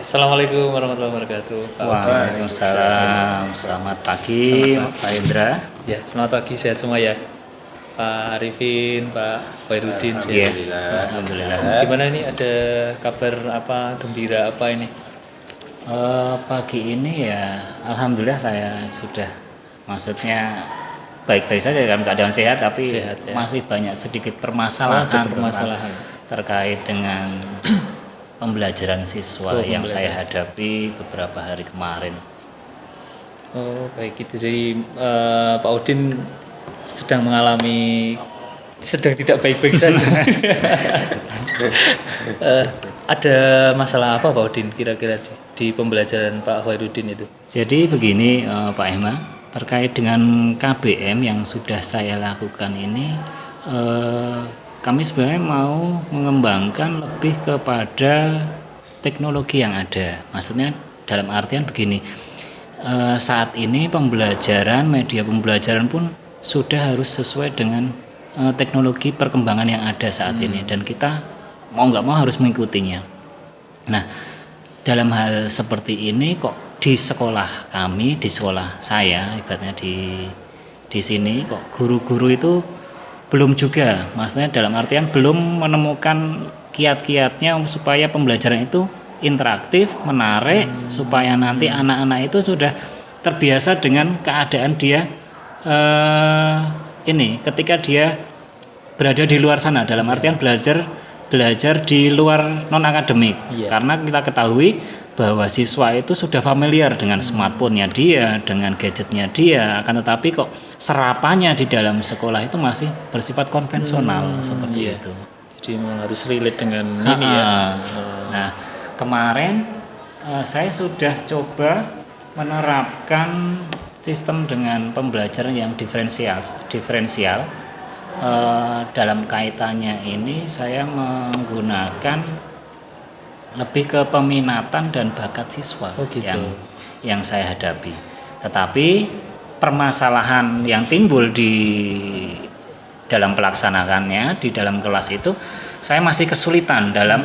Assalamualaikum warahmatullahi wabarakatuh. Pak Odi. Waalaikumsalam. Selamat pagi, Pak Indra. Ya, selamat pagi, sehat semua ya. Pak Arifin, Pak Khairuddin, Iya. sehat. Alhamdulillah. Gimana ini, ada kabar apa, gembira apa ini? Pagi ini ya, alhamdulillah saya sudah, maksudnya baik-baik saja dalam keadaan sehat, tapi Sehat, ya. masih banyak sedikit permasalahan, Ada permasalahan. terkait dengan pembelajaran siswa yang saya hadapi beberapa hari kemarin. Oh, baik itu. Jadi Pak Udin sedang tidak baik-baik saja. Ada masalah apa Pak Udin kira-kira di pembelajaran Pak Khairuddin itu? Jadi begini, Pak Ehma, terkait dengan KBM yang sudah saya lakukan ini, kami sebenarnya mau mengembangkan lebih kepada teknologi yang ada. Maksudnya dalam artian begini, saat ini media pembelajaran pun sudah harus sesuai dengan teknologi perkembangan yang ada saat ini, dan kita mau nggak mau harus mengikutinya. Nah, dalam hal seperti ini kok di sekolah kami, di sekolah saya, ibaratnya di sini kok guru-guru itu belum juga, maksudnya dalam artian belum menemukan kiat-kiatnya supaya pembelajaran itu interaktif, menarik, supaya nanti anak-anak itu sudah terbiasa dengan keadaan dia ini ketika dia berada di luar sana, dalam artian belajar di luar non akademik. Karena kita ketahui bahwa siswa itu sudah familiar dengan smartphone-nya dia, dengan gadgetnya dia, akan tetapi kok serapannya di dalam sekolah itu masih bersifat konvensional seperti itu. Jadi memang harus relate dengan ini ya. Nah, kemarin saya sudah coba menerapkan sistem dengan pembelajaran yang diferensial. Dalam kaitannya ini saya menggunakan lebih ke peminatan dan bakat siswa yang saya hadapi. Tetapi permasalahan yang timbul di dalam pelaksanakannya di dalam kelas itu, saya masih kesulitan dalam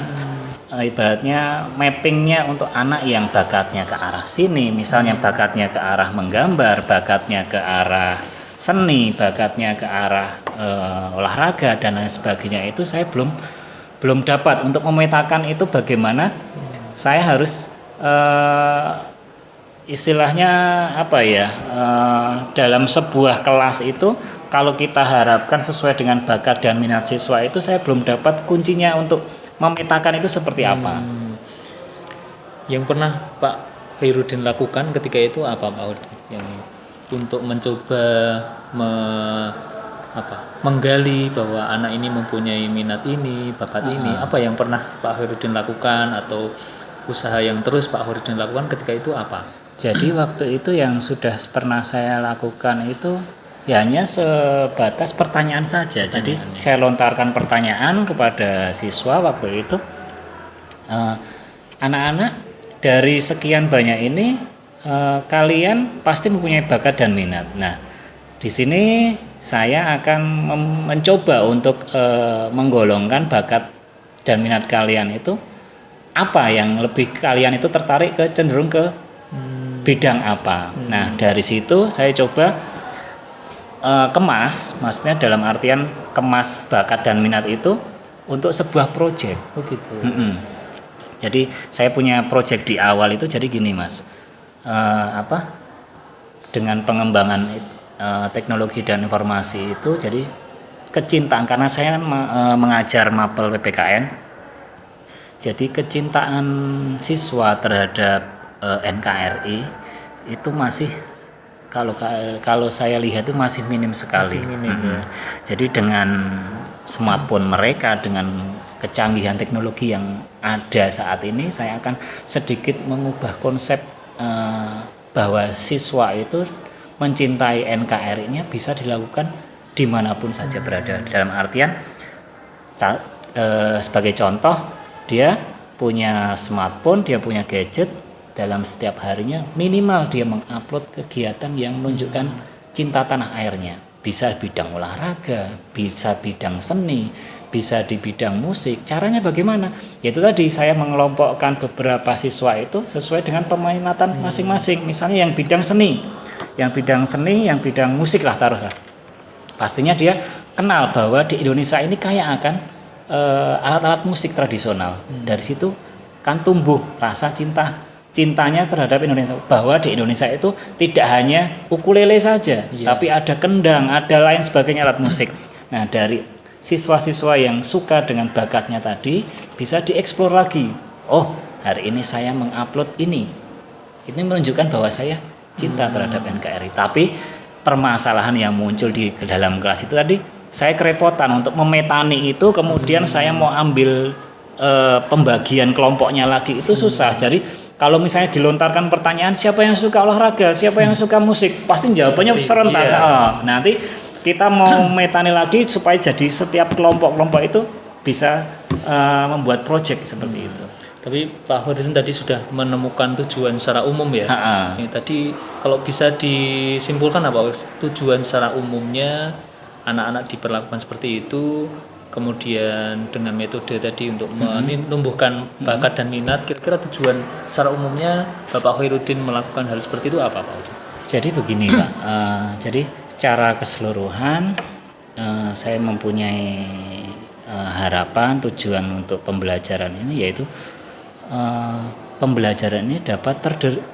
ibaratnya mappingnya untuk anak yang bakatnya ke arah sini, misalnya bakatnya ke arah menggambar, bakatnya ke arah seni, bakatnya ke arah olahraga dan lain sebagainya, itu saya belum dapat untuk memetakan itu bagaimana saya harus istilahnya apa ya, dalam sebuah kelas itu kalau kita harapkan sesuai dengan bakat dan minat siswa itu, saya belum dapat kuncinya untuk memetakan itu seperti apa. Yang pernah Pak Khairuddin lakukan ketika itu apa Pak Udin? Yang untuk mencoba menggali bahwa anak ini mempunyai minat ini, bakat ini, apa yang pernah Pak Khairuddin lakukan, atau usaha yang terus Pak Khairuddin lakukan ketika itu apa? Jadi waktu itu yang sudah pernah saya lakukan itu ya hanya sebatas pertanyaan saja. Jadi saya lontarkan pertanyaan kepada siswa waktu itu, anak-anak dari sekian banyak ini, kalian pasti mempunyai bakat dan minat. Nah, di sini saya akan mencoba untuk menggolongkan bakat dan minat kalian itu apa yang lebih kalian itu tertarik ke, cenderung ke bidang apa. Nah, dari situ saya coba kemas, maksudnya dalam artian kemas bakat dan minat itu untuk sebuah proyek. Jadi saya punya proyek di awal itu, jadi gini Mas, dengan pengembangan teknologi dan informasi itu, jadi kecintaan, karena saya mengajar mapel PPKN, jadi kecintaan siswa terhadap NKRI itu masih, kalau saya lihat itu masih minim sekali. Jadi dengan smartphone mereka, dengan kecanggihan teknologi yang ada saat ini, saya akan sedikit mengubah konsep bahwa siswa itu mencintai NKRI-nya bisa dilakukan dimanapun saja berada. Dalam artian sebagai contoh, dia punya smartphone, dia punya gadget, dalam setiap harinya minimal dia mengupload kegiatan yang menunjukkan cinta tanah airnya. Bisa bidang olahraga, bisa bidang seni, bisa di bidang musik. Caranya bagaimana? Yaitu tadi saya mengelompokkan beberapa siswa itu sesuai dengan peminatan masing-masing. Misalnya yang bidang seni, yang bidang musik lah taruhlah. Pastinya dia kenal bahwa di Indonesia ini kaya akan alat-alat musik tradisional. Dari situ kan tumbuh rasa cintanya terhadap Indonesia, bahwa di Indonesia itu tidak hanya ukulele saja, tapi ada kendang, ada lain sebagainya alat musik. Nah, dari siswa-siswa yang suka dengan bakatnya tadi bisa dieksplor lagi. Oh, hari ini saya mengupload ini menunjukkan bahwa saya cinta terhadap NKRI. Tapi permasalahan yang muncul di dalam kelas itu tadi, saya kerepotan untuk memetani itu, kemudian saya mau ambil pembagian kelompoknya lagi, itu susah. Jadi kalau misalnya dilontarkan pertanyaan siapa yang suka olahraga, siapa yang suka musik, pasti jawabannya serentak. Nanti kita mau metani lagi supaya jadi setiap kelompok-kelompok itu bisa membuat project seperti itu. Tapi Pak Khairuddin tadi sudah menemukan tujuan secara umum ya. Tadi kalau bisa disimpulkan apa tujuan secara umumnya anak-anak diperlakukan seperti itu, kemudian dengan metode tadi untuk menumbuhkan bakat dan minat, kira-kira tujuan secara umumnya Bapak Khairuddin melakukan hal seperti itu apa Pak? Jadi begini Pak, jadi secara keseluruhan saya mempunyai harapan tujuan untuk pembelajaran ini, yaitu pembelajaran ini dapat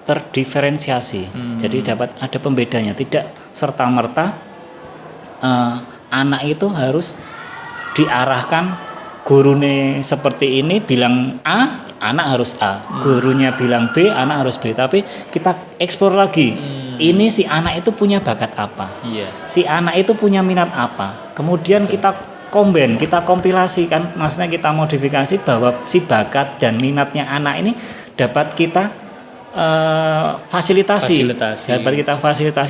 terdiferensiasi. Jadi dapat ada pembedanya, tidak serta-merta anak itu harus diarahkan, gurune seperti ini bilang A, anak harus A, gurunya bilang B, anak harus B. Tapi kita eksplor lagi, ini si anak itu punya bakat apa, si anak itu punya minat apa, kemudian kita kompilasikan, maksudnya kita modifikasi bahwa si bakat dan minatnya anak ini dapat kita fasilitasi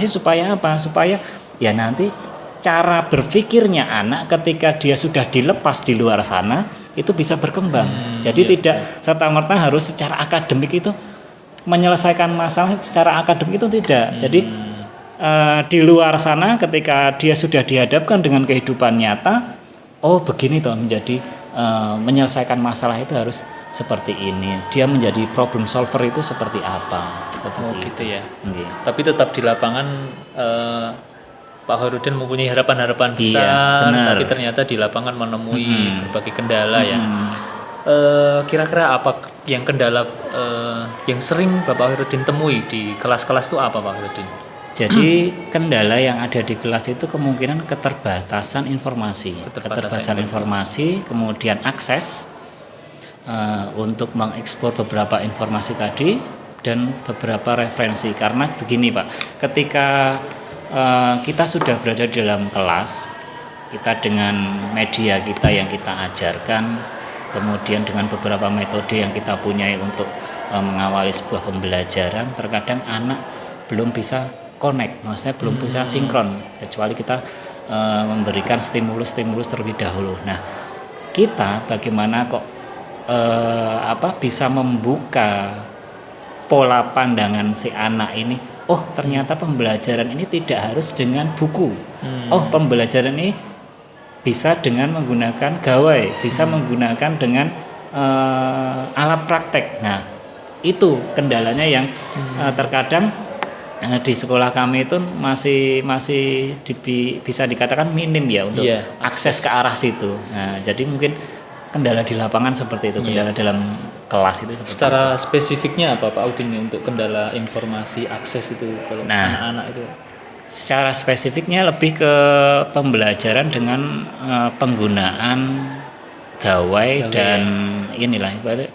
supaya apa? Supaya ya nanti cara berpikirnya anak ketika dia sudah dilepas di luar sana itu bisa berkembang. Jadi tidak serta-merta harus secara akademik itu menyelesaikan masalah secara akademik itu tidak. Jadi di luar sana ketika dia sudah dihadapkan dengan kehidupan nyata, oh begini toh menjadi menyelesaikan masalah itu harus seperti ini. Dia menjadi problem solver itu seperti apa? Seperti gitu itu. Ya. Tapi tetap di lapangan Pak Khairuddin mempunyai harapan-harapan besar, tapi ternyata di lapangan menemui berbagai kendala ya. Kira-kira apa yang kendala yang sering Bapak Khairuddin temui di kelas-kelas itu apa Pak Khairuddin? Jadi kendala yang ada di kelas itu kemungkinan keterbatasan informasi, kemudian akses untuk mengekspor beberapa informasi tadi dan beberapa referensi. Karena begini Pak, ketika kita sudah berada di dalam kelas, kita dengan media kita yang kita ajarkan, kemudian dengan beberapa metode yang kita punyai untuk mengawali sebuah pembelajaran, terkadang anak belum bisa connect, maksudnya belum bisa sinkron, kecuali kita memberikan stimulus terlebih dahulu. Nah, kita bagaimana kok bisa membuka pola pandangan si anak ini? Oh, ternyata pembelajaran ini tidak harus dengan buku. Oh, pembelajaran ini bisa dengan menggunakan gawai, bisa menggunakan dengan alat praktek. Nah, itu kendalanya yang terkadang di sekolah kami itu masih bisa dikatakan minim ya untuk akses ke arah situ. Nah, jadi mungkin kendala di lapangan seperti itu, kendala dalam kelas itu. Secara spesifiknya apa Pak Udin untuk kendala informasi akses itu kalau anak-anak itu? Secara spesifiknya lebih ke pembelajaran dengan penggunaan gawai dan inilah ibaratnya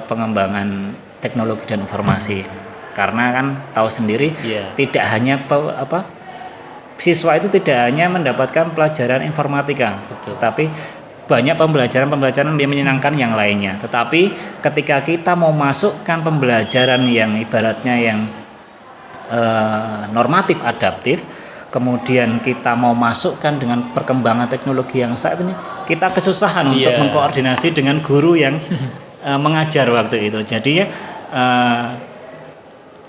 pengembangan teknologi dan informasi. Karena kan tahu sendiri tidak hanya siswa itu tidak hanya mendapatkan pelajaran informatika, tapi banyak pembelajaran yang menyenangkan yang lainnya. Tetapi ketika kita mau masukkan pembelajaran yang ibaratnya yang normatif adaptif, kemudian kita mau masukkan dengan perkembangan teknologi yang saat ini, kita kesusahan untuk mengkoordinasi dengan guru yang mengajar waktu itu. Jadi ya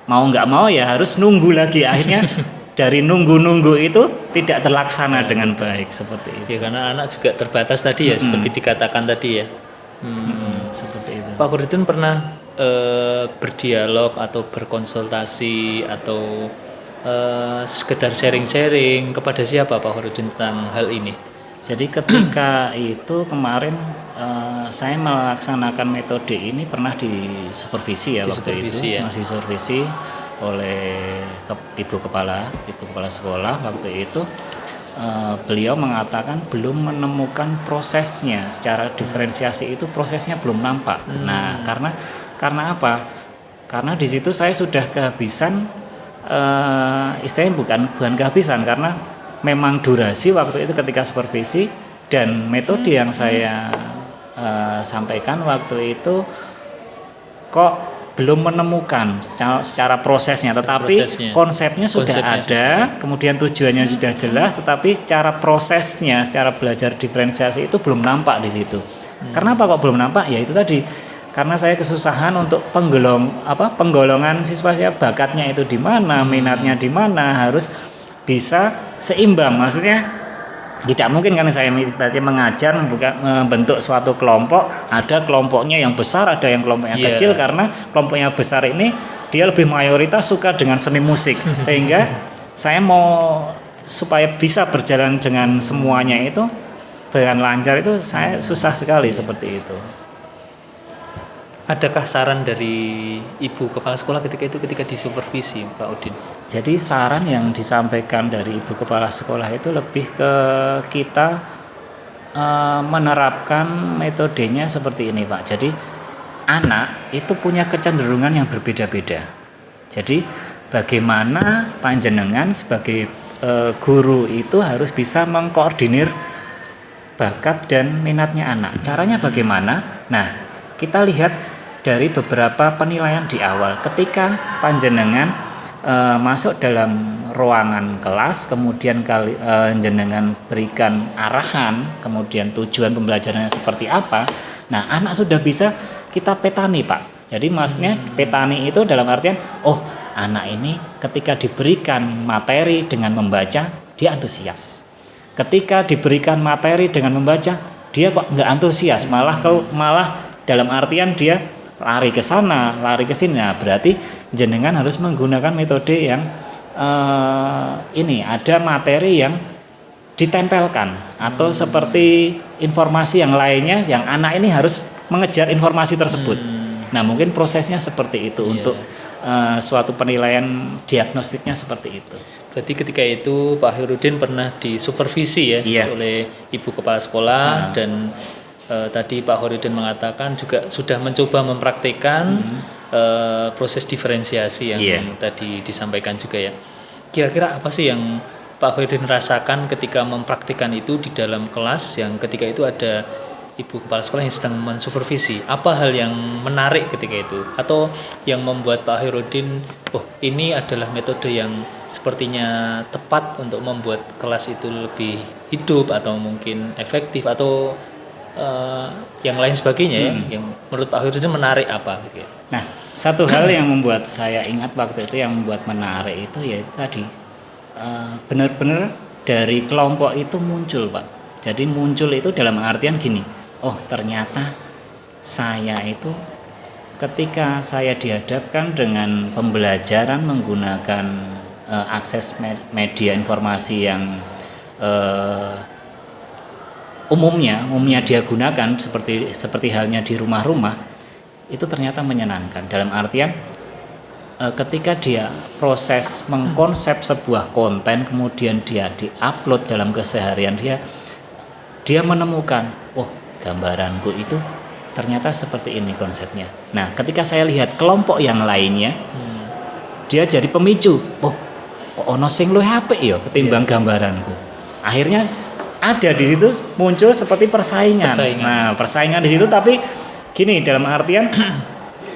mau nggak mau ya harus nunggu lagi, akhirnya dari nunggu-nunggu itu tidak terlaksana dengan baik seperti itu. Ya karena anak juga terbatas tadi ya, seperti dikatakan tadi ya. Seperti itu. Pak Khurdin pernah berdialog atau berkonsultasi atau sekedar sharing-sharing kepada siapa Pak Khurdin tentang hal ini? Jadi ketika itu kemarin saya melaksanakan metode ini pernah disupervisi ya waktu itu, masih supervisi oleh ibu kepala sekolah waktu itu. Beliau mengatakan belum menemukan prosesnya secara diferensiasi, itu prosesnya belum nampak. Nah karena apa? Karena di situ saya sudah kehabisan, istilahnya bukan kehabisan, karena memang durasi waktu itu ketika supervisi dan metode yang saya sampaikan waktu itu kok belum menemukan secara prosesnya, tetapi konsepnya sudah ada, kemudian tujuannya sudah jelas, tetapi secara prosesnya, secara belajar diferensiasi itu belum nampak di situ. Kenapa kok belum nampak? Ya itu tadi, karena saya kesusahan untuk penggolongan siswa saya, bakatnya itu di mana, minatnya di mana, harus bisa seimbang. Maksudnya tidak mungkin kan saya berarti mengajar membentuk suatu kelompok, ada kelompoknya yang besar, ada yang kelompoknya kecil, karena kelompoknya besar ini dia lebih mayoritas suka dengan seni musik, sehingga saya mau supaya bisa berjalan dengan semuanya itu dengan lancar, itu saya susah sekali seperti itu. Adakah saran dari ibu kepala sekolah ketika disupervisi Pak Udin? Jadi saran yang disampaikan dari ibu kepala sekolah itu lebih ke kita menerapkan metodenya seperti ini Pak. Jadi anak itu punya kecenderungan yang berbeda-beda. Jadi bagaimana panjenengan sebagai guru itu harus bisa mengkoordinir bakat dan minatnya anak. Caranya bagaimana? Nah, kita lihat dari beberapa penilaian di awal. Ketika panjenengan masuk dalam ruangan kelas, kemudian jenengan berikan arahan, kemudian tujuan pembelajarannya seperti apa, nah anak sudah bisa kita petani Pak. Jadi maksudnya petani itu dalam artian, oh anak ini ketika diberikan materi dengan membaca, dia antusias. Ketika diberikan materi dengan membaca, dia kok nggak antusias, malah dalam artian dia lari ke sana, lari ke sini. Nah, berarti jenengan harus menggunakan metode yang ini ada materi yang ditempelkan, atau seperti informasi yang lainnya yang anak ini harus mengejar informasi tersebut. Nah, mungkin prosesnya seperti itu untuk suatu penilaian diagnostiknya seperti itu. Berarti ketika itu Pak Khurdin pernah disupervisi ya oleh ibu kepala sekolah dan tadi Pak Khurdin mengatakan juga sudah mencoba mempraktikkan proses diferensiasi yang tadi disampaikan juga ya. Kira-kira apa sih yang Pak Khurdin rasakan ketika mempraktikkan itu di dalam kelas yang ketika itu ada ibu kepala sekolah yang sedang mensupervisi? Apa hal yang menarik ketika itu? Atau yang membuat Pak Khurdin, oh ini adalah metode yang sepertinya tepat untuk membuat kelas itu lebih hidup atau mungkin efektif atau yang lain sebagainya yang menurut Pak Khurdin menarik apa gitu. Nah, satu hal yang membuat saya ingat waktu itu, yang membuat menarik itu ya tadi benar-benar dari kelompok itu muncul Pak. Jadi muncul itu dalam artian gini, oh ternyata saya itu ketika saya dihadapkan dengan pembelajaran menggunakan akses media informasi yang umumnya dia gunakan seperti halnya di rumah-rumah, itu ternyata menyenangkan. Dalam artian ketika dia proses mengkonsep sebuah konten, kemudian dia diupload dalam keseharian dia menemukan, oh gambaranku itu ternyata seperti ini konsepnya. Nah, ketika saya lihat kelompok yang lainnya, dia jadi pemicu, oh kok ono sing luwih apik ya ketimbang gambaranku. Akhirnya ada di situ muncul seperti persaingan. Nah, persaingan di situ, tapi gini, dalam artian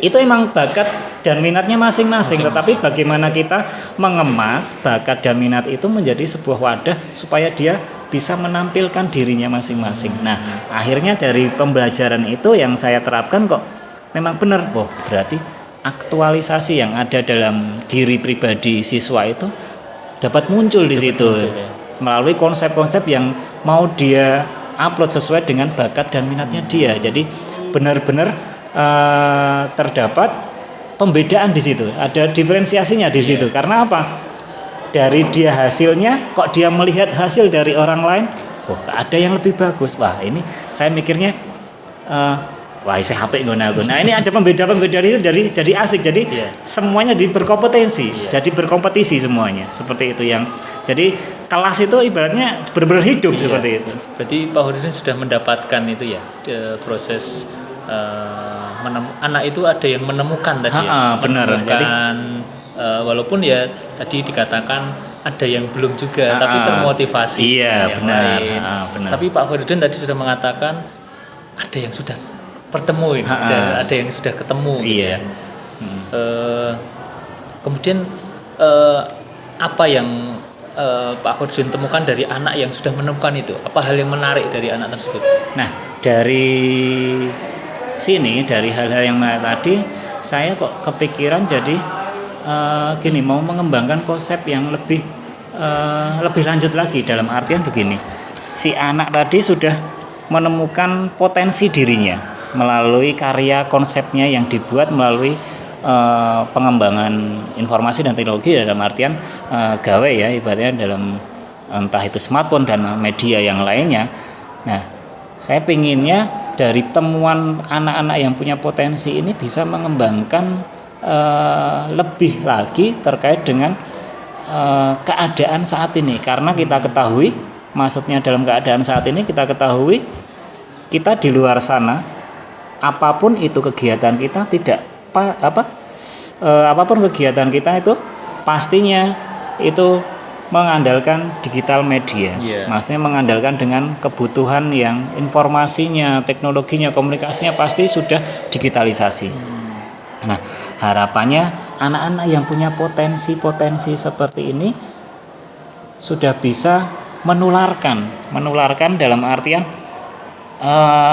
itu emang bakat dan minatnya masing-masing, tetapi bagaimana kita mengemas bakat dan minat itu menjadi sebuah wadah supaya dia bisa menampilkan dirinya masing-masing. Nah, akhirnya dari pembelajaran itu yang saya terapkan kok memang benar. Oh, berarti aktualisasi yang ada dalam diri pribadi siswa itu dapat muncul di situ melalui konsep-konsep yang mau dia upload sesuai dengan bakat dan minatnya dia. Jadi benar-benar terdapat pembedaan di situ, ada diferensiasinya di situ. Karena apa? Dari dia hasilnya, kok dia melihat hasil dari orang lain, oh ada yang lebih bagus. Wah ini saya mikirnya, wah saya HP guna. Nah ini ada pembeda-pembeda itu jadi asik. Jadi semuanya berkompetensi, jadi berkompetisi semuanya. Seperti itu yang. Jadi kelas itu ibaratnya benar-benar hidup seperti itu. Berarti Pak Hoirudin sudah mendapatkan itu ya proses anak itu ada yang menemukan tadi benar. Jadi walaupun ya tadi dikatakan ada yang belum juga tapi termotivasi. Iya benar. Benar. Tapi Pak Hoirudin tadi sudah mengatakan ada yang sudah pertemuin, ada yang sudah ketemu gitu ya. Kemudian apa yang Pak Hoirudin temukan dari anak yang sudah menemukan itu? Apa hal yang menarik dari anak tersebut? Nah, dari sini, dari hal-hal yang menarik tadi, saya kok kepikiran jadi gini, mau mengembangkan konsep yang lebih lanjut lagi. Dalam artian begini, si anak tadi sudah menemukan potensi dirinya melalui karya konsepnya yang dibuat melalui pengembangan informasi dan teknologi, dalam artian gawe ya, ibaratnya dalam entah itu smartphone dan media yang lainnya. Nah, saya pinginnya dari temuan anak-anak yang punya potensi ini bisa mengembangkan lebih lagi terkait dengan keadaan saat ini, karena kita ketahui, maksudnya dalam keadaan saat ini kita ketahui kita di luar sana apapun itu kegiatan kita tidak apapun kegiatan kita itu pastinya itu mengandalkan digital media. Maksudnya mengandalkan dengan kebutuhan yang informasinya, teknologinya, komunikasinya pasti sudah digitalisasi. Nah, harapannya anak-anak yang punya potensi seperti ini sudah bisa menularkan dalam artian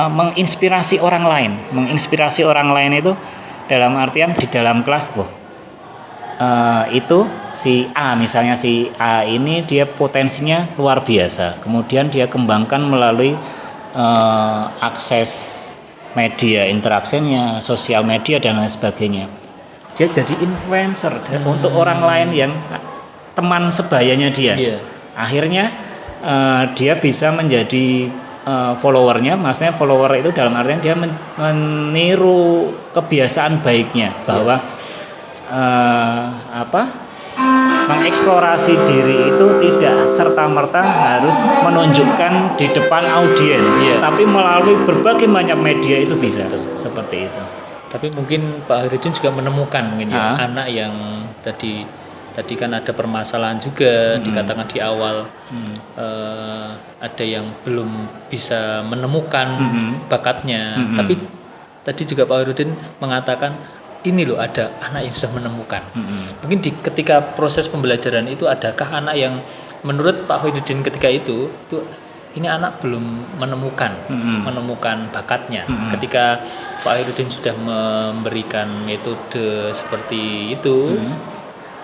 menginspirasi orang lain itu dalam artian di dalam kelas itu si A, misalnya si A ini dia potensinya luar biasa, kemudian dia kembangkan melalui akses media interaksinya, sosial media dan lain sebagainya. Dia jadi influencer untuk orang lain yang teman sebayanya dia. Akhirnya dia bisa menjadi followernya, maksudnya follower itu dalam artian dia meniru kebiasaan baiknya bahwa mengeksplorasi diri itu tidak serta-merta harus menunjukkan di depan audiens, tapi melalui berbagai macam media itu bisa. Seperti itu. Tapi mungkin Pak Hoirudin juga menemukan mungkin anak yang tadi kan ada permasalahan juga, dikatakan di awal ada yang belum bisa menemukan bakatnya, tapi tadi juga Pak Hoirudin mengatakan ini loh ada anak yang sudah menemukan. Mungkin ketika proses pembelajaran itu adakah anak yang menurut Pak Hoirudin ketika itu ini anak belum menemukan bakatnya. Ketika Pak Hoirudin sudah memberikan metode seperti itu,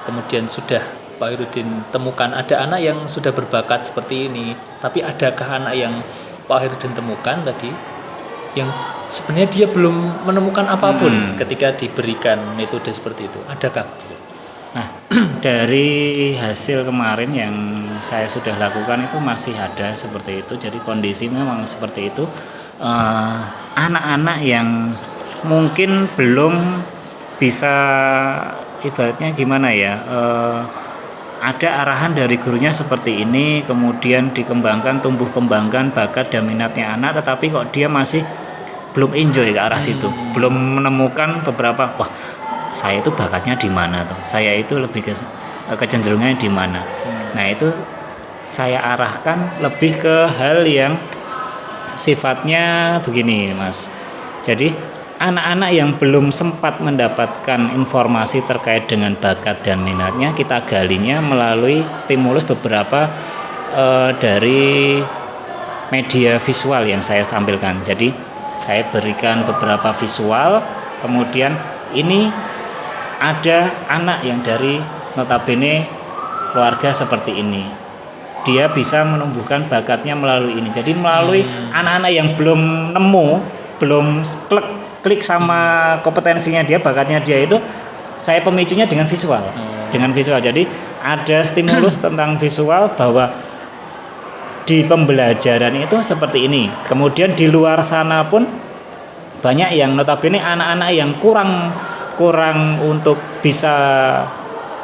kemudian sudah Pak Hoirudin temukan ada anak yang sudah berbakat seperti ini, tapi adakah anak yang Pak Hoirudin temukan tadi yang sebenarnya dia belum menemukan apapun ketika diberikan metode seperti itu? Adakah? Nah, dari hasil kemarin yang saya sudah lakukan itu masih ada seperti itu. Jadi kondisi memang seperti itu. Anak-anak yang mungkin belum bisa, ibaratnya gimana ya, ada arahan dari gurunya seperti ini, kemudian dikembangkan, tumbuh kembangkan bakat dan minatnya anak, tetapi kok dia masih belum enjoy ke arah situ, belum menemukan beberapa, wah saya itu bakatnya di mana tuh, saya itu lebih kecenderungannya di mana. Nah itu saya arahkan lebih ke hal yang sifatnya begini Mas. Jadi anak-anak yang belum sempat mendapatkan informasi terkait dengan bakat dan minatnya, kita galinya melalui stimulus beberapa dari media visual yang saya tampilkan. Jadi saya berikan beberapa visual, kemudian ini ada anak yang dari notabene keluarga seperti ini. Dia bisa menumbuhkan bakatnya melalui ini. Jadi melalui anak-anak yang belum nemu, belum klik sama kompetensinya dia, bakatnya dia itu, saya pemicunya dengan visual. Dengan visual. Jadi ada stimulus tentang visual bahwa di pembelajaran itu seperti ini. Kemudian di luar sana pun banyak yang notabene anak-anak yang kurang untuk bisa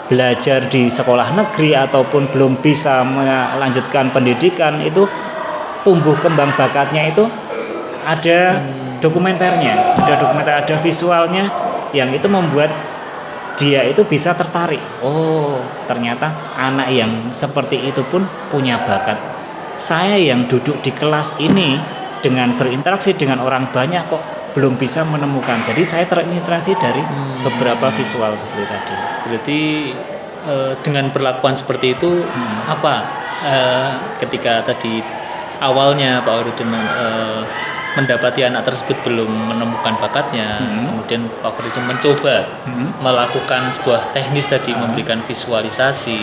belajar di sekolah negeri ataupun belum bisa melanjutkan pendidikan, itu tumbuh kembang bakatnya itu ada dokumenternya, ada visualnya yang itu membuat dia itu bisa tertarik. Oh, ternyata anak yang seperti itu pun punya bakat. Saya yang duduk di kelas ini dengan berinteraksi dengan orang banyak kok belum bisa menemukan. Jadi saya terinspirasi dari beberapa visual seperti tadi. Berarti dengan perlakuan seperti itu apa ketika tadi awalnya Pak Khairuddin mendapati anak tersebut belum menemukan bakatnya, kemudian Pak Khairuddin mencoba melakukan sebuah teknis tadi, memberikan visualisasi,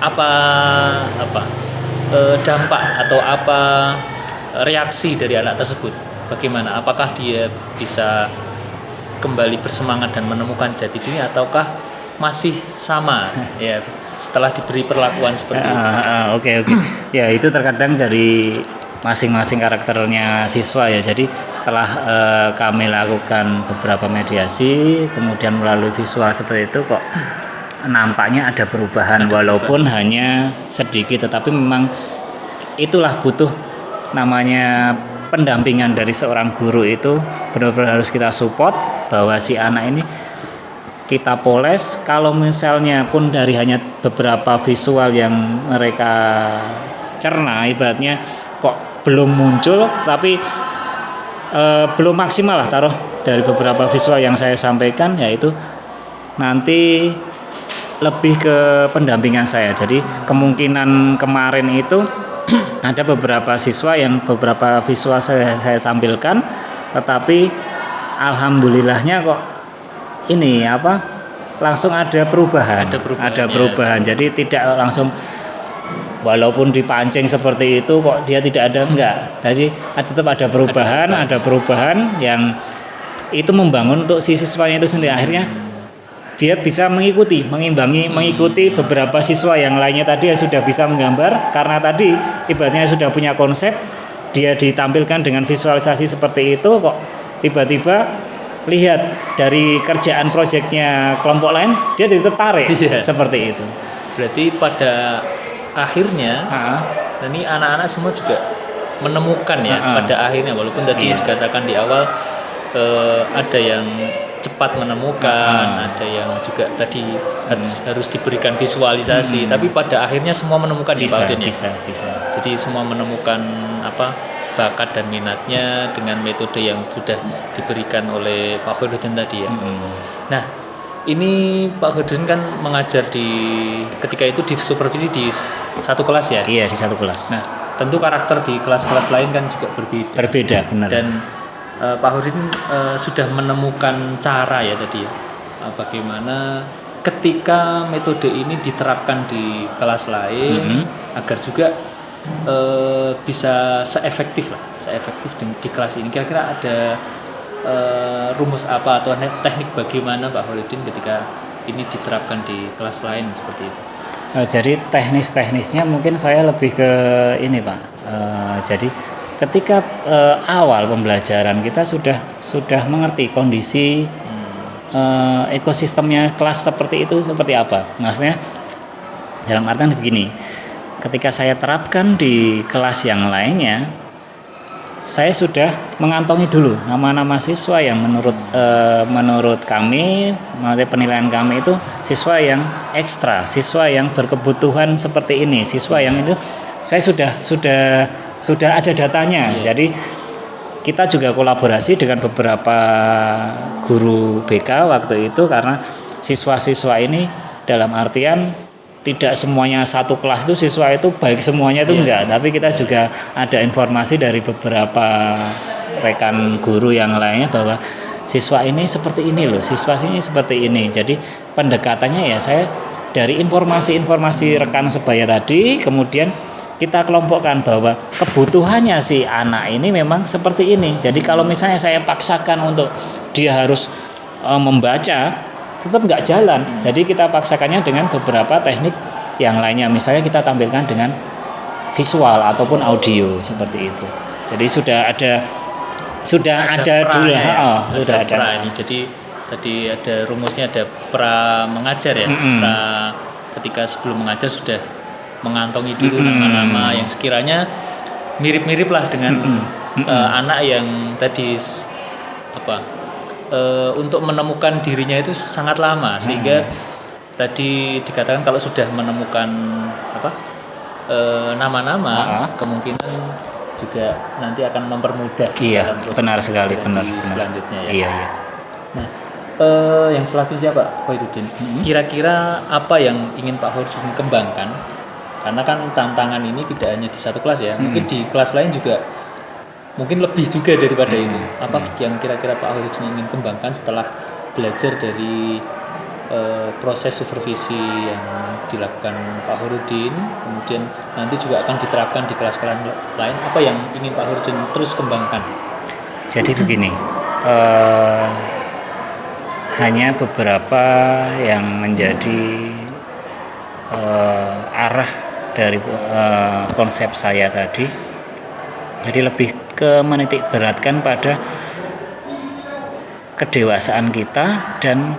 apa dampak atau apa reaksi dari anak tersebut? Bagaimana? Apakah dia bisa kembali bersemangat dan menemukan jati diri, ataukah masih sama ya setelah diberi perlakuan seperti itu? Oke. Ya, itu terkadang dari masing-masing karakternya siswa ya. Jadi setelah kami lakukan beberapa mediasi, kemudian melalui visual seperti itu, kok nampaknya ada perubahan, walaupun hanya sedikit, tetapi memang itulah butuh namanya pendampingan dari seorang guru. Itu benar-benar harus kita support bahwa si anak ini kita poles. Kalau misalnya pun dari hanya beberapa visual yang mereka cerna, ibaratnya kok belum muncul, tapi belum maksimal lah, taruh dari beberapa visual yang saya sampaikan, yaitu nanti lebih ke pendampingan saya. Jadi kemungkinan kemarin itu ada beberapa siswa yang beberapa visual saya tampilkan, tetapi alhamdulillahnya kok ini langsung ada perubahan. Jadi tidak langsung walaupun dipancing seperti itu kok dia tidak ada, enggak. Jadi tetap ada perubahan yang itu membangun untuk si siswanya itu sendiri. Akhirnya dia bisa mengikuti beberapa siswa yang lainnya tadi yang sudah bisa menggambar, karena tadi ibaratnya sudah punya konsep, dia ditampilkan dengan visualisasi seperti itu, kok tiba-tiba lihat dari kerjaan proyeknya kelompok lain, dia tertarik seperti itu. Berarti pada akhirnya ini anak-anak semua juga menemukan pada akhirnya, walaupun tadi dikatakan di awal ada yang cepat menemukan, ada yang juga tadi harus diberikan visualisasi, tapi pada akhirnya semua menemukan bisa. Jadi semua menemukan bakat dan minatnya dengan metode yang sudah diberikan oleh Pak Khairuddin tadi ya. Nah, ini Pak Khairuddin kan mengajar ketika itu di supervisi di satu kelas ya? Iya, di satu kelas. Nah, tentu karakter di kelas-kelas lain kan juga berbeda, benar. Dan Pak Khairuddin sudah menemukan cara ya tadi ya, bagaimana ketika metode ini diterapkan di kelas lain agar juga bisa seefektif di kelas ini. Kira-kira ada rumus apa atau teknik bagaimana Pak Khairuddin ketika ini diterapkan di kelas lain seperti itu? Jadi teknisnya mungkin saya lebih ke ini Pak. Jadi ketika awal pembelajaran kita sudah mengerti kondisi ekosistemnya kelas seperti itu seperti apa. Maksudnya dalam artian begini, ketika saya terapkan di kelas yang lainnya, saya sudah mengantongi dulu nama-nama siswa yang menurut kami, menurut penilaian kami itu siswa yang ekstra, siswa yang berkebutuhan seperti ini, siswa yang itu saya sudah ada datanya. Jadi kita juga kolaborasi dengan beberapa guru BK waktu itu, karena siswa-siswa ini dalam artian tidak semuanya satu kelas itu siswa itu baik semuanya itu enggak, tapi kita juga ada informasi dari beberapa rekan guru yang lainnya bahwa siswa ini seperti ini loh, siswa ini seperti ini. Jadi pendekatannya ya saya dari informasi-informasi rekan sebaya tadi, kemudian kita kelompokkan bahwa kebutuhannya si anak ini memang seperti ini. Jadi kalau misalnya saya paksakan untuk dia harus membaca, tetap nggak jalan. Jadi kita paksakannya dengan beberapa teknik yang lainnya. Misalnya kita tampilkan dengan visual ataupun audio seperti itu. Jadi sudah ada dulu ya. Sudah ada. Ini. Jadi tadi ada rumusnya, ada pra mengajar ya. Pra ketika sebelum mengajar sudah mengantongi dulu nama-nama yang sekiranya mirip-mirip lah dengan anak yang tadi untuk menemukan dirinya itu sangat lama, sehingga tadi dikatakan kalau sudah menemukan nama-nama kemungkinan juga nanti akan mempermudah. Iya, benar sekali, benar. Selanjutnya ya. Iya. Nah, yang selanjutnya Pak Khairuddin, kira-kira apa yang ingin Pak Khairuddin kembangkan? Karena kan tantangan ini tidak hanya di satu kelas ya, mungkin di kelas lain juga mungkin lebih juga daripada itu. Apa yang kira-kira Pak Khairuddin ingin kembangkan setelah belajar dari proses supervisi yang dilakukan Pak Khairuddin, kemudian nanti juga akan diterapkan di kelas-kelas lain? Apa yang ingin Pak Khairuddin terus kembangkan? Jadi begini, hanya beberapa yang menjadi arah dari konsep saya tadi. Jadi lebih ke menitik beratkan pada kedewasaan kita dan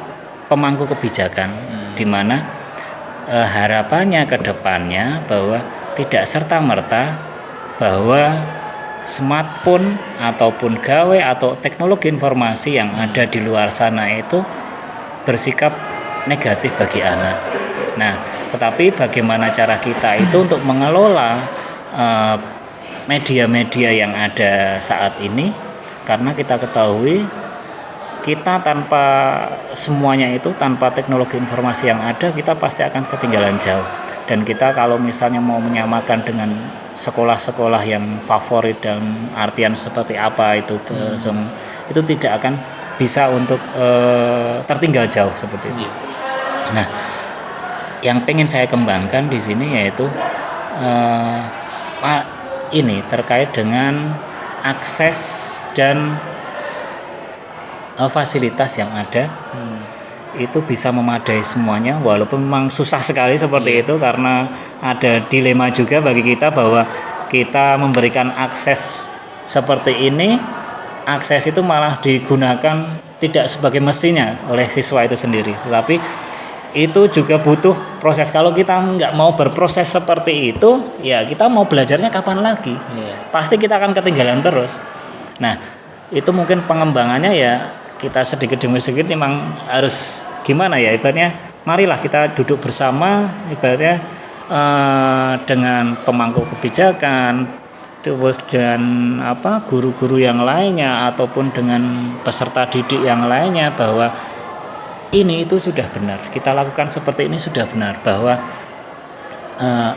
pemangku kebijakan, di mana harapannya ke depannya bahwa tidak serta-merta bahwa smartphone ataupun gawe atau teknologi informasi yang ada di luar sana itu bersikap negatif bagi anak. Nah, tetapi bagaimana cara kita itu untuk mengelola media-media yang ada saat ini, karena kita ketahui kita tanpa semuanya itu, tanpa teknologi informasi yang ada, kita pasti akan ketinggalan jauh. Dan kita kalau misalnya mau menyamakan dengan sekolah-sekolah yang favorit dan artian seperti apa itu itu tidak akan bisa untuk tertinggal jauh seperti itu. Nah, yang pengen saya kembangkan di sini yaitu ini terkait dengan akses dan fasilitas yang ada itu bisa memadai semuanya, walaupun memang susah sekali seperti itu, karena ada dilema juga bagi kita bahwa kita memberikan akses seperti ini, akses itu malah digunakan tidak sebagai mestinya oleh siswa itu sendiri, tapi itu juga butuh proses. Kalau kita nggak mau berproses seperti itu, ya kita mau belajarnya kapan lagi? Pasti kita akan ketinggalan terus. Nah, itu mungkin pengembangannya ya kita sedikit demi sedikit memang harus gimana ya, ibaratnya marilah kita duduk bersama, ibaratnya dengan pemangku kebijakan, terus dan guru-guru yang lainnya ataupun dengan peserta didik yang lainnya, bahwa ini itu sudah benar, kita lakukan seperti ini sudah benar, bahwa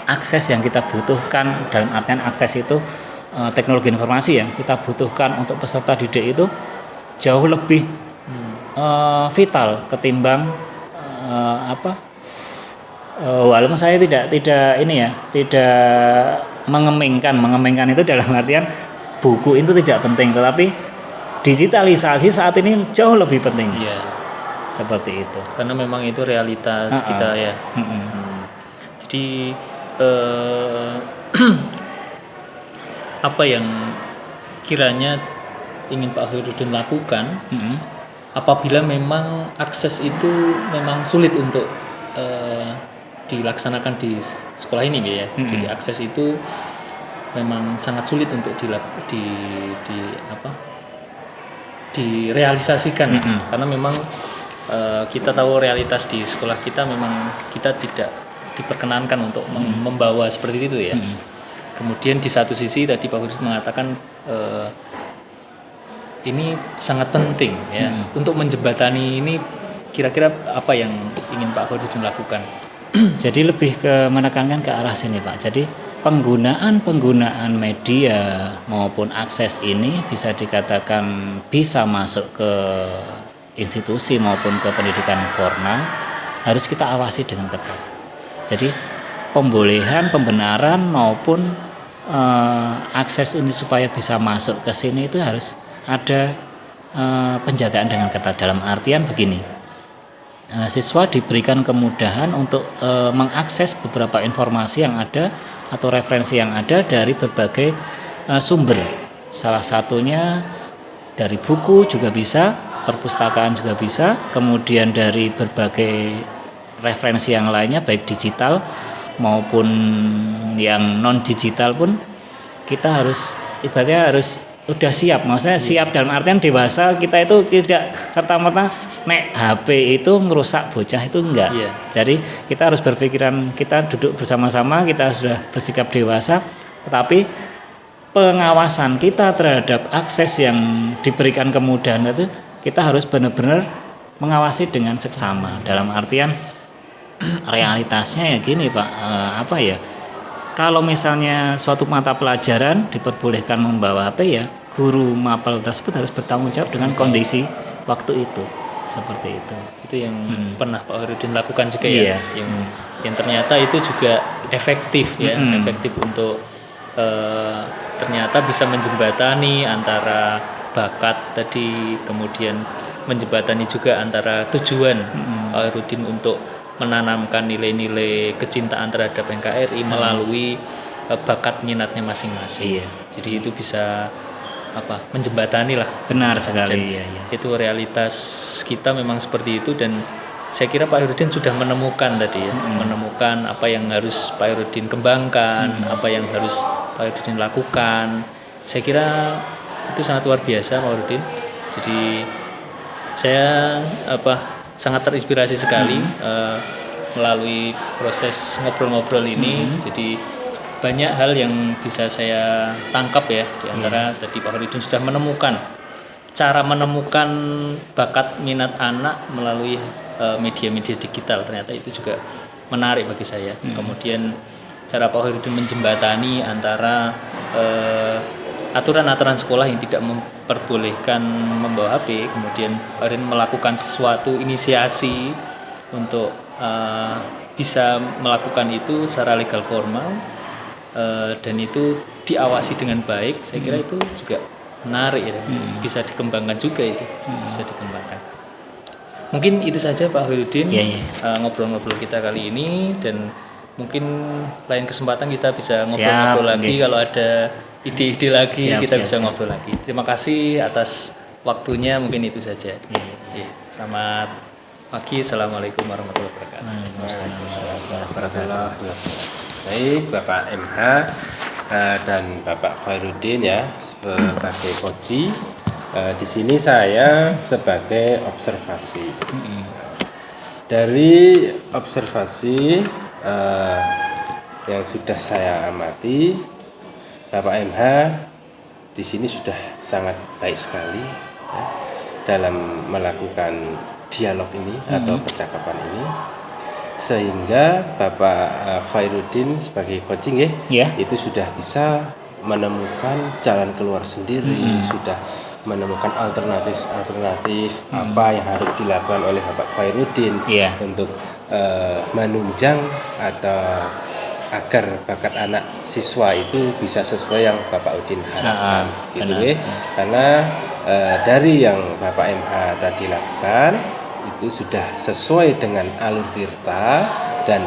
akses yang kita butuhkan, dalam artian akses itu teknologi informasi yang kita butuhkan untuk peserta didik itu jauh lebih vital ketimbang walaupun saya tidak mengemengkan itu dalam artian buku itu tidak penting, tetapi digitalisasi saat ini jauh lebih penting. Seperti itu. Karena memang itu realitas kita ya. Jadi apa yang kiranya ingin Pak Khairuddin lakukan apabila memang akses itu memang sulit untuk dilaksanakan di sekolah ini ya. Jadi akses itu memang sangat sulit untuk direalisasikan karena memang kita tahu realitas di sekolah kita, memang kita tidak diperkenankan untuk membawa seperti itu ya. Kemudian di satu sisi tadi Pak Khairuddin mengatakan ini sangat penting ya untuk menjembatani ini. Kira-kira apa yang ingin Pak Khairuddin lakukan? Jadi lebih ke menekankan ke arah sini Pak. Jadi penggunaan media maupun akses ini bisa dikatakan bisa masuk ke institusi maupun ke pendidikan formal, harus kita awasi dengan ketat. Jadi pembolehan, pembenaran maupun akses ini supaya bisa masuk ke sini itu harus ada penjagaan dengan ketat. Dalam artian begini, siswa diberikan kemudahan untuk mengakses beberapa informasi yang ada atau referensi yang ada dari berbagai sumber. Salah satunya dari buku juga bisa, perpustakaan juga bisa, kemudian dari berbagai referensi yang lainnya baik digital maupun yang non digital pun kita harus ibaratnya harus udah siap. Maksudnya siap dalam artian dewasa, kita itu tidak serta-merta nek HP itu merusak bocah itu enggak. Jadi kita harus berpikiran, kita duduk bersama-sama, kita sudah bersikap dewasa, tetapi pengawasan kita terhadap akses yang diberikan kemudahan itu kita harus benar-benar mengawasi dengan seksama. Dalam artian realitasnya ya gini Pak, kalau misalnya suatu mata pelajaran diperbolehkan membawa HP, ya guru mapel tersebut harus bertanggung jawab dengan kondisi waktu itu, seperti itu. Itu yang pernah Pak Khairuddin lakukan juga ya, yang ternyata itu juga efektif ya, efektif untuk ternyata bisa menjembatani antara bakat tadi, kemudian menjembatani juga antara tujuan Pak Khairuddin untuk menanamkan nilai-nilai kecintaan terhadap NKRI melalui bakat minatnya masing-masing. Jadi itu bisa menjembatani lah. Benar sekali. Itu realitas kita memang seperti itu, dan saya kira Pak Khairuddin sudah menemukan tadi ya, menemukan apa yang harus Pak Khairuddin kembangkan, apa yang harus Pak Khairuddin lakukan. Saya kira itu sangat luar biasa Pak Khairuddin. Jadi saya sangat terinspirasi sekali melalui proses ngobrol-ngobrol ini. Jadi banyak hal yang bisa saya tangkap ya, di antara tadi Pak Khairuddin sudah menemukan cara menemukan bakat minat anak melalui media-media digital. Ternyata itu juga menarik bagi saya. Kemudian cara Pak Khairuddin menjembatani antara aturan-aturan sekolah yang tidak memperbolehkan membawa HP, kemudian Pak Khairuddin melakukan sesuatu inisiasi untuk bisa melakukan itu secara legal formal, dan itu diawasi dengan baik. Saya kira itu juga menarik ya, bisa dikembangkan juga itu, bisa dikembangkan. Mungkin itu saja Pak Khairuddin ngobrol-ngobrol kita kali ini, dan mungkin lain kesempatan kita bisa ngobrol-ngobrol lagi. Kalau ada ide-ide lagi kita bisa ngobrol lagi. Terima kasih atas waktunya, mungkin itu saja. Selamat pagi, assalamualaikum warahmatullahi wabarakatuh. Baik Bapak MH dan Bapak Khairuddin ya sebagai koji. Di sini saya sebagai observasi. Dari observasi yang sudah saya amati, Bapak MH di sini sudah sangat baik sekali ya, dalam melakukan dialog ini atau percakapan ini, sehingga Bapak Khairuddin sebagai coaching itu sudah bisa menemukan jalan keluar sendiri, sudah menemukan alternatif apa yang harus dilakukan oleh Bapak Khairuddin untuk menunjang atau agar bakat anak siswa itu bisa sesuai yang Bapak Udin harapkan, gitu ya. Karena dari yang Bapak MH tadi lakukan itu sudah sesuai dengan alur tirta, dan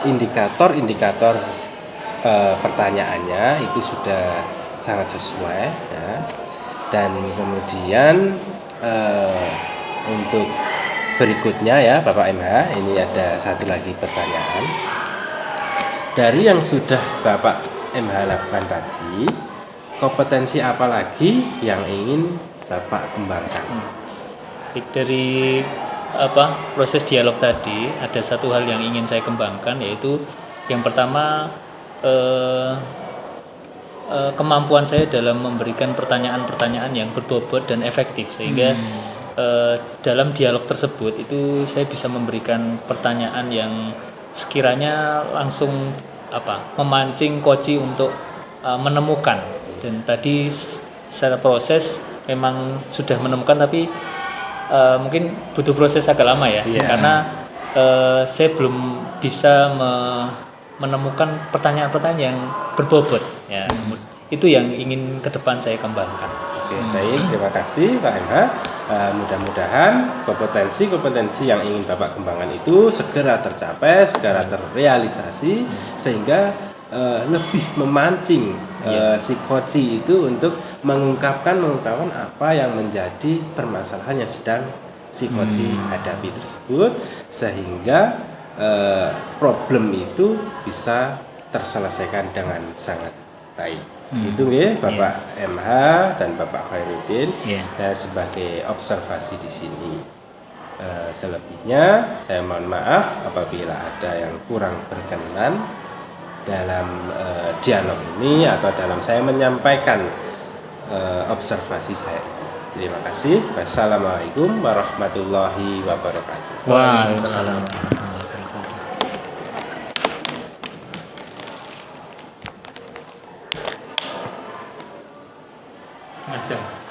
indikator-indikator pertanyaannya itu sudah sangat sesuai ya. Dan kemudian untuk berikutnya ya Bapak MH, ini ada satu lagi pertanyaan. Dari yang sudah Bapak MH lakukan tadi, kompetensi apa lagi yang ingin Bapak kembangkan? Dari proses dialog tadi, ada satu hal yang ingin saya kembangkan, yaitu yang pertama kemampuan saya dalam memberikan pertanyaan-pertanyaan yang berbobot dan efektif, sehingga dalam dialog tersebut itu saya bisa memberikan pertanyaan yang sekiranya langsung memancing koji untuk menemukan. Dan tadi secara proses memang sudah menemukan, tapi mungkin butuh proses agak lama ya, karena saya belum bisa menemukan pertanyaan-pertanyaan yang berbobot ya. Itu yang ingin ke depan saya kembangkan. Oke, baik, terima kasih Pak MH. Mudah-mudahan kompetensi yang ingin Bapak kembangkan itu segera tercapai, segera terrealisasi, sehingga lebih memancing si coach itu untuk mengungkapkan apa yang menjadi permasalahan yang sedang si coach hadapi tersebut, sehingga problem itu bisa terselesaikan dengan sangat baik. Itu ya Bapak MH dan Bapak Khairuddin sebagai observasi di sini. Selebihnya saya mohon maaf apabila ada yang kurang berkenan dalam dialog ini atau dalam saya menyampaikan observasi saya. Terima kasih. Wassalamualaikum warahmatullahi wabarakatuh. Waalaikumsalam warahmatullahi wabarakatuh. Setengah jam.